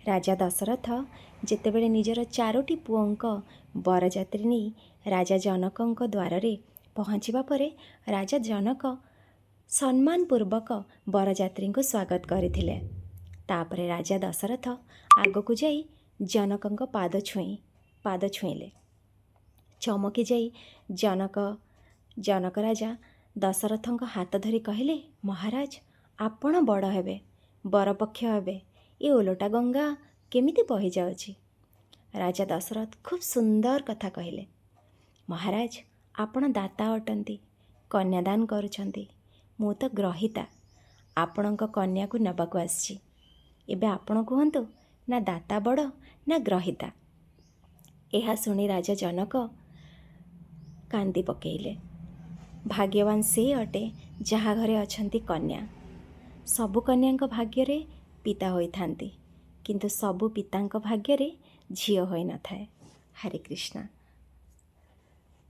राजा दशरथ जेतेबेले निजर 4टी पुओंक बरजात्री नहीं राजा जनक द्वार पहुँचवा परे राजा जनक सम्मानपूर्वक बरजात्री को स्वागत करथिले। तापरे राजा दशरथ आगकू जाई जनक पाद छुईले। चमकी जाई जनक राजा दशरथ हाथ धरी कहले, महाराज आपण बड़ हेबे, बरपक्ष हेबे, ये ओलटा गंगा केमिति बही जाउछि। राजा दशरथ खूब सुंदर कथा कहले, महाराज आपण दाता अटंती, कन्यादान करुछंती, मु तो ग्रहिता, आपणक कन्या को नबाकू आछि। एबे आपण कहंतु ना दाता बड़ ना ग्रहिता। एहा सुनी राजा जनक कांदी पकेइले। भाग्यवान से अटे जहा घरे अछंती कन्या। सबु कन्यांक भाग्य पिता होई थांती, किंतु सबु पितांक भाग्य झियो होई न थाए। हरे कृष्णा।